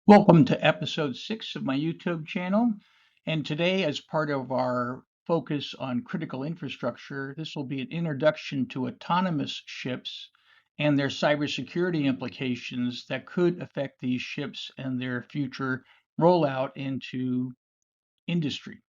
Welcome to episode 6 of my YouTube channel. And today, as part of our focus on critical infrastructure, this will be an introduction to autonomous ships and their cybersecurity implications that could affect these ships and their future rollout into industry.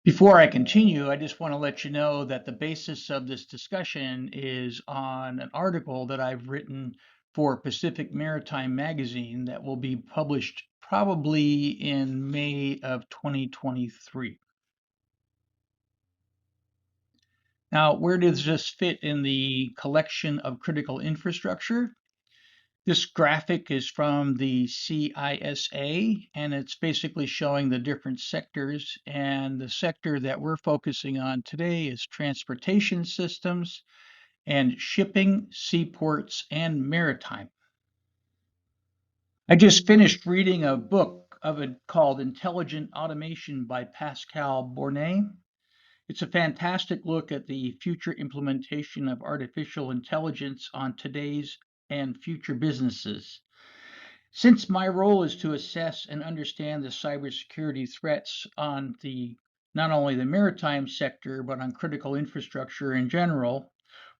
Before I continue, I just want to let you know that the basis of this discussion is on an article that I've written for Pacific Maritime Magazine that will be published probably in May of 2023. Now, where does this fit in the collection of critical infrastructure? This graphic is from the CISA, and it's basically showing the different sectors. And the sector that we're focusing on today is transportation systems and shipping, seaports, and maritime. I just finished reading a book of it called Intelligent Automation by Pascals List. It's a fantastic look at the future implementation of artificial intelligence on today's and future businesses. Since my role is to assess and understand the cybersecurity threats on not only the maritime sector, but on critical infrastructure in general,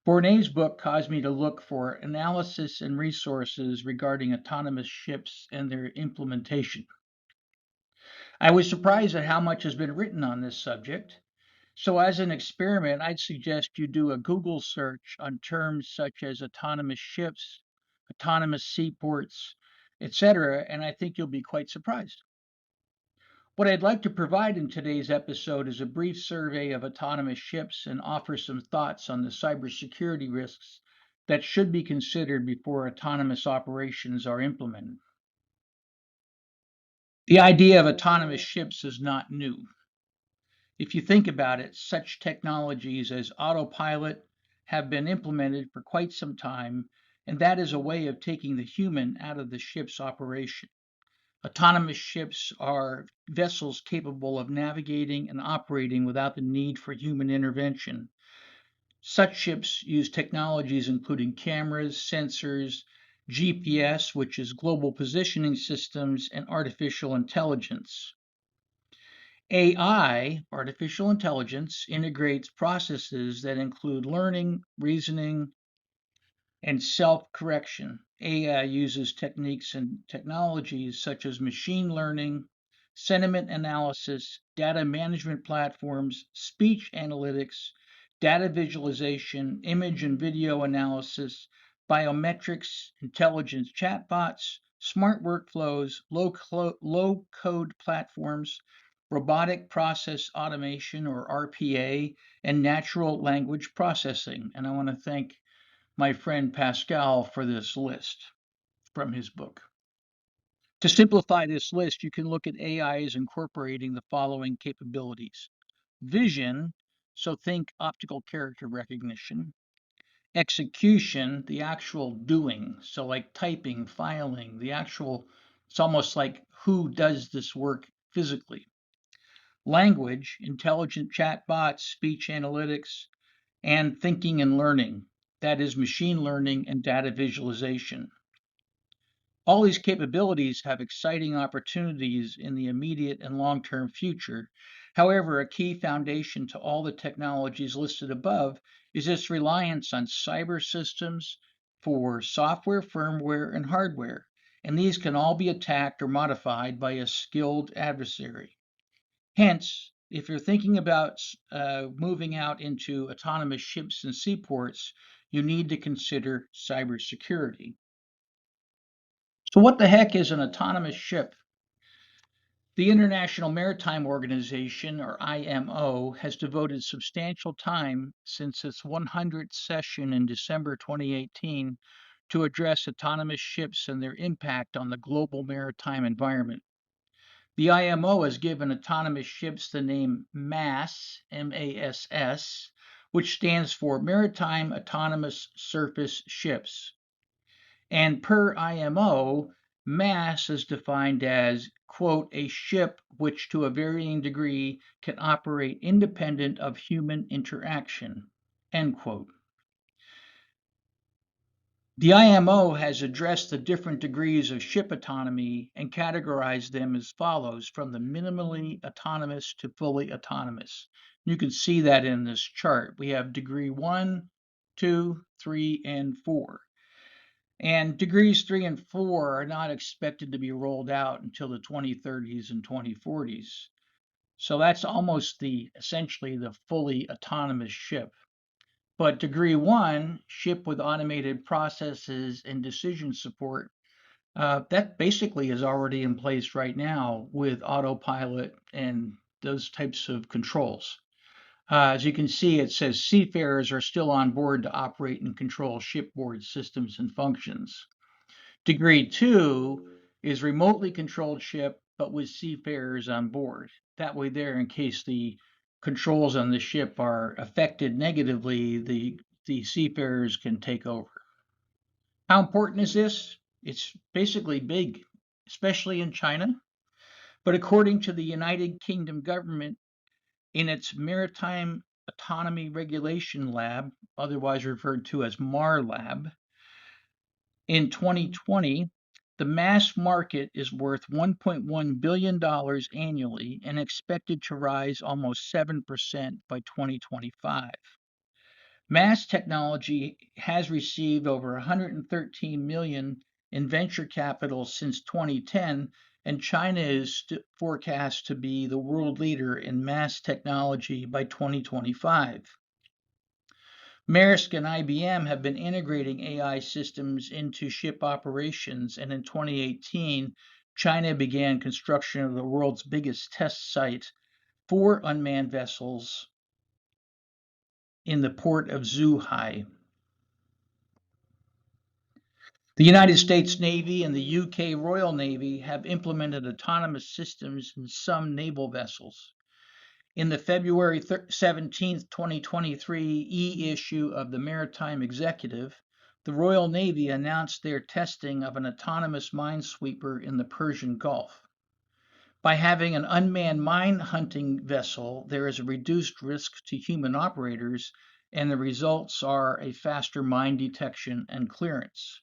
Bournet's book caused me to look for analysis and resources regarding autonomous ships and their implementation. I was surprised at how much has been written on this subject. So as an experiment, I'd suggest you do a Google search on terms such as autonomous ships, autonomous seaports, etc., and I think you'll be quite surprised. What I'd like to provide in today's episode is a brief survey of autonomous ships and offer some thoughts on the cybersecurity risks that should be considered before autonomous operations are implemented. The idea of autonomous ships is not new. If you think about it, such technologies as autopilot have been implemented for quite some time, and that is a way of taking the human out of the ship's operation. Autonomous ships are vessels capable of navigating and operating without the need for human intervention. Such ships use technologies including cameras, sensors, GPS, which is global positioning systems, and artificial intelligence. AI, artificial intelligence, integrates processes that include learning, reasoning, and self-correction. AI uses techniques and technologies such as machine learning, sentiment analysis, data management platforms, speech analytics, data visualization, image and video analysis, biometrics, intelligence chatbots, smart workflows, low-code platforms, robotic process automation or RPA, and natural language processing. And I want to thank my friend Pascal for this list from his book. To simplify this list, you can look at AI as incorporating the following capabilities. Vision, so think optical character recognition. Execution, the actual doing, so like typing, filing, it's almost like who does this work physically. Language, intelligent chatbots, speech analytics, and thinking and learning, that is machine learning and data visualization. All these capabilities have exciting opportunities in the immediate and long-term future. However, a key foundation to all the technologies listed above is its reliance on cyber systems for software, firmware, and hardware, and these can all be attacked or modified by a skilled adversary. Hence, if you're thinking about moving out into autonomous ships and seaports, you need to consider cybersecurity. So what the heck is an autonomous ship? The International Maritime Organization, or IMO, has devoted substantial time since its 100th session in December 2018 to address autonomous ships and their impact on the global maritime environment. The IMO has given autonomous ships the name MASS, M-A-S-S, which stands for Maritime Autonomous Surface Ships. And per IMO, MASS is defined as, quote, a ship which to a varying degree can operate independent of human interaction, end quote. The IMO has addressed the different degrees of ship autonomy and categorized them as follows, from the minimally autonomous to fully autonomous. You can see that in this chart. We have degree 1, 2, 3, and 4. And degrees 3 and 4 are not expected to be rolled out until the 2030s and 2040s. So that's almost essentially the fully autonomous ship. But degree 1, ship with automated processes and decision support, that basically is already in place right now with autopilot and those types of controls. As you can see, it says seafarers are still on board to operate and control shipboard systems and functions. Degree 2 is remotely controlled ship, but with seafarers on board. That way there, in case the controls on the ship are affected negatively, the seafarers can take over. How important is this? It's basically big, especially in China. But according to the United Kingdom government, in its Maritime Autonomy Regulation Lab, otherwise referred to as MAR Lab, in 2020, the mass market is worth $1.1 billion annually and expected to rise almost 7% by 2025. Mass technology has received over 113 million in venture capital since 2010, and China is forecast to be the world leader in mass technology by 2025. Maersk and IBM have been integrating AI systems into ship operations, and in 2018, China began construction of the world's biggest test site for unmanned vessels in the port of Zhuhai. The United States Navy and the UK Royal Navy have implemented autonomous systems in some naval vessels. In the February 17, 2023 e-issue of the Maritime Executive, the Royal Navy announced their testing of an autonomous minesweeper in the Persian Gulf. By having an unmanned mine hunting vessel, there is a reduced risk to human operators, and the results are a faster mine detection and clearance.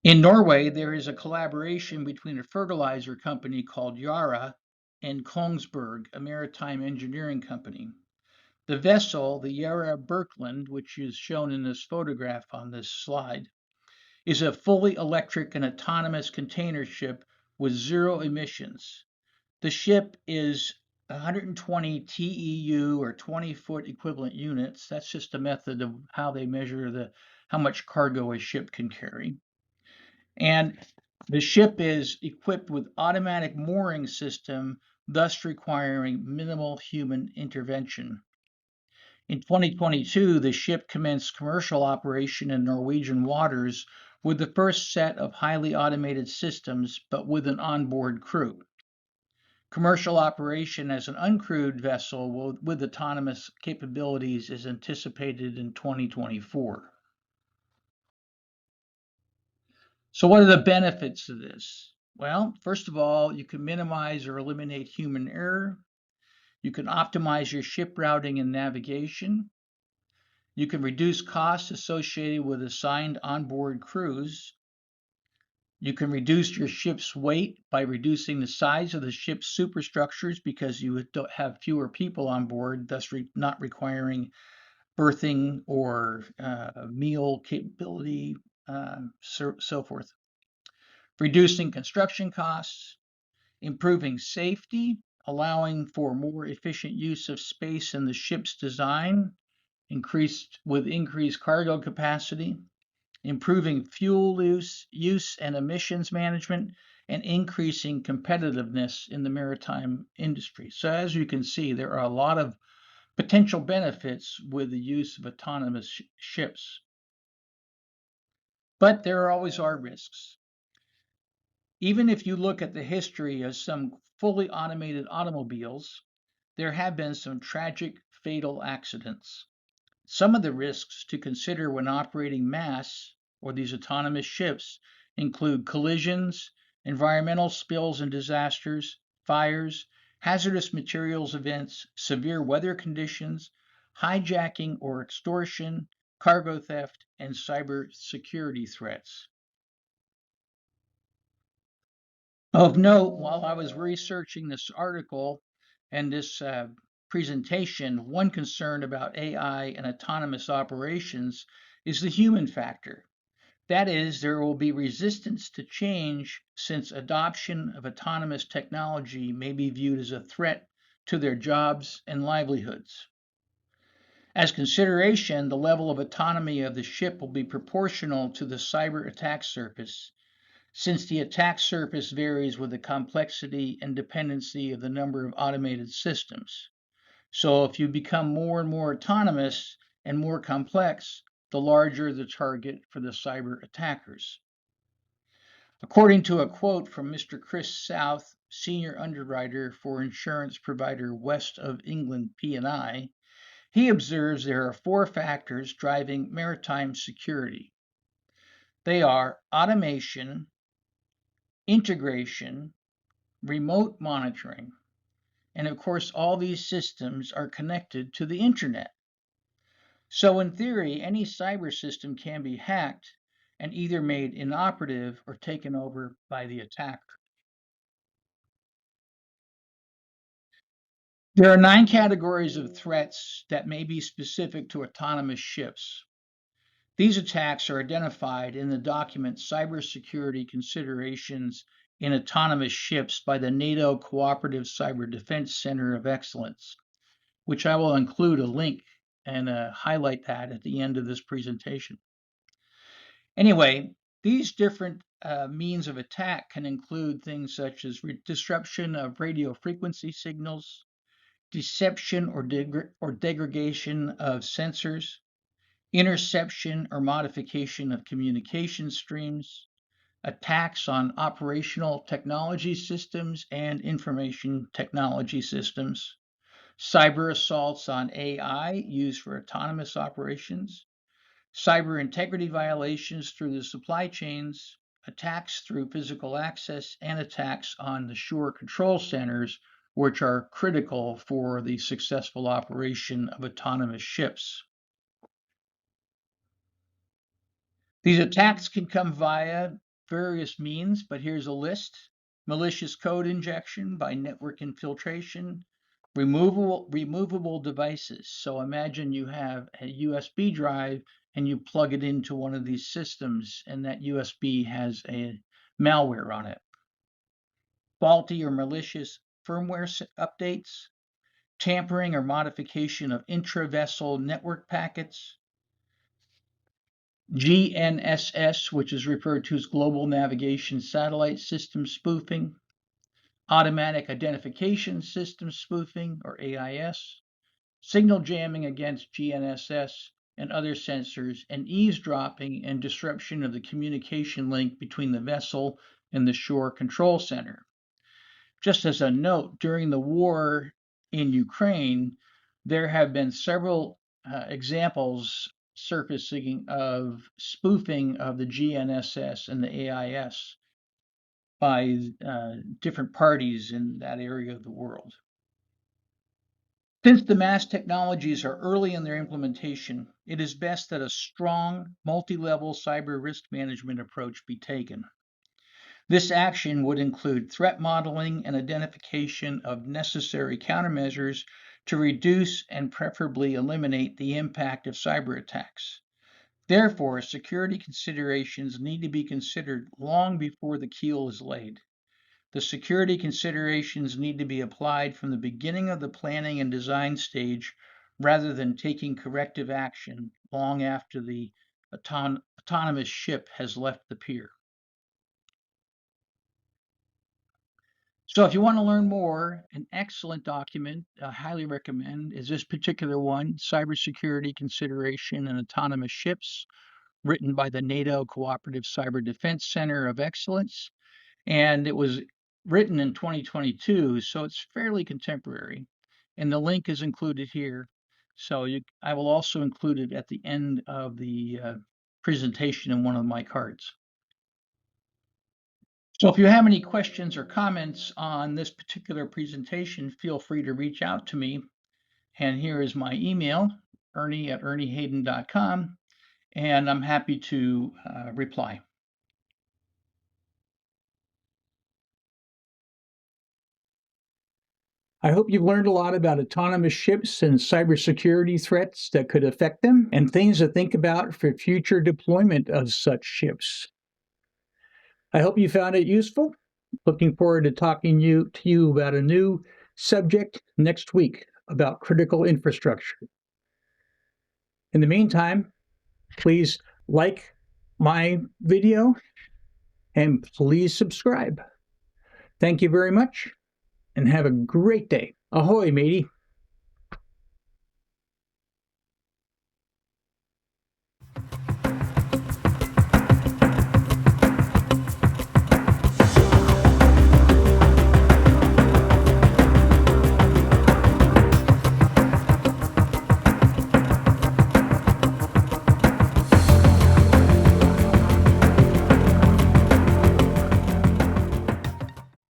In Norway, there is a collaboration between a fertilizer company called Yara and Kongsberg, a maritime engineering company. The vessel, the Yara Birkeland, which is shown in this photograph on this slide, is a fully electric and autonomous container ship with zero emissions. The ship is 120 TEU or 20-foot equivalent units. That's just a method of how they measure how much cargo a ship can carry. And the ship is equipped with automatic mooring system, thus requiring minimal human intervention. In 2022, the ship commenced commercial operation in Norwegian waters with the first set of highly automated systems, but with an onboard crew. Commercial operation as an uncrewed vessel with autonomous capabilities is anticipated in 2024. So what are the benefits of this? Well, first of all, you can minimize or eliminate human error. You can optimize your ship routing and navigation. You can reduce costs associated with assigned onboard crews. You can reduce your ship's weight by reducing the size of the ship's superstructures because you have fewer people on board, thus not requiring berthing or meal capability, so forth. Reducing construction costs, improving safety, allowing for more efficient use of space in the ship's design, increased cargo capacity, improving fuel use and emissions management, and increasing competitiveness in the maritime industry. So as you can see, there are a lot of potential benefits with the use of autonomous ships. But there always are risks. Even if you look at the history of some fully automated automobiles, there have been some tragic, fatal accidents. Some of the risks to consider when operating mass or these autonomous ships include collisions, environmental spills and disasters, fires, hazardous materials events, severe weather conditions, hijacking or extortion, cargo theft, and cybersecurity threats. Of note, while I was researching this article and this presentation, one concern about AI and autonomous operations is the human factor. That is, there will be resistance to change since adoption of autonomous technology may be viewed as a threat to their jobs and livelihoods. As consideration, the level of autonomy of the ship will be proportional to the cyber attack surface, since the attack surface varies with the complexity and dependency of the number of automated systems. So if you become more and more autonomous and more complex, the larger the target for the cyber attackers. According to a quote from Mr. Chris South, senior underwriter for insurance provider West of England P&I, he observes there are 4 factors driving maritime security. They are automation, integration, remote monitoring, and of course, all these systems are connected to the internet. So in theory, any cyber system can be hacked and either made inoperative or taken over by the attacker. There are 9 categories of threats that may be specific to autonomous ships. These attacks are identified in the document Cybersecurity Considerations in Autonomous Ships by the NATO Cooperative Cyber Defense Center of Excellence, which I will include a link and highlight that at the end of this presentation. Anyway, these different means of attack can include things such as disruption of radio frequency signals, deception or degradation of sensors, interception or modification of communication streams, attacks on operational technology systems and information technology systems, cyber assaults on AI used for autonomous operations, cyber integrity violations through the supply chains, attacks through physical access, and attacks on the shore control centers, which are critical for the successful operation of autonomous ships. These attacks can come via various means, but here's a list. Malicious code injection by network infiltration, removable devices. So imagine you have a USB drive and you plug it into one of these systems, and that USB has a malware on it. Faulty or malicious firmware updates, tampering or modification of intra-vessel network packets, GNSS, which is referred to as Global Navigation Satellite System spoofing, Automatic Identification System spoofing, or AIS, signal jamming against GNSS and other sensors, and eavesdropping and disruption of the communication link between the vessel and the shore control center. Just as a note, during the war in Ukraine, there have been several examples surfacing of spoofing of the GNSS and the AIS by different parties in that area of the world. Since the mass technologies are early in their implementation, it is best that a strong, multi-level cyber risk management approach be taken. This action would include threat modeling and identification of necessary countermeasures to reduce and preferably eliminate the impact of cyber attacks. Therefore, security considerations need to be considered long before the keel is laid. The security considerations need to be applied from the beginning of the planning and design stage rather than taking corrective action long after the autonomous ship has left the pier. So if you want to learn more, an excellent document I highly recommend is this particular one, Cybersecurity Consideration in Autonomous Ships, written by the NATO Cooperative Cyber Defense Center of Excellence. And it was written in 2022, so it's fairly contemporary. And the link is included here. So I will also include it at the end of the presentation in one of my cards. So if you have any questions or comments on this particular presentation, feel free to reach out to me. And here is my email, ernie@erniehayden.com. and I'm happy to reply. I hope you've learned a lot about autonomous ships and cybersecurity threats that could affect them and things to think about for future deployment of such ships. I hope you found it useful. Looking forward to talking to you about a new subject next week about critical infrastructure. In the meantime, please like my video and please subscribe. Thank you very much and have a great day. Ahoy, matey.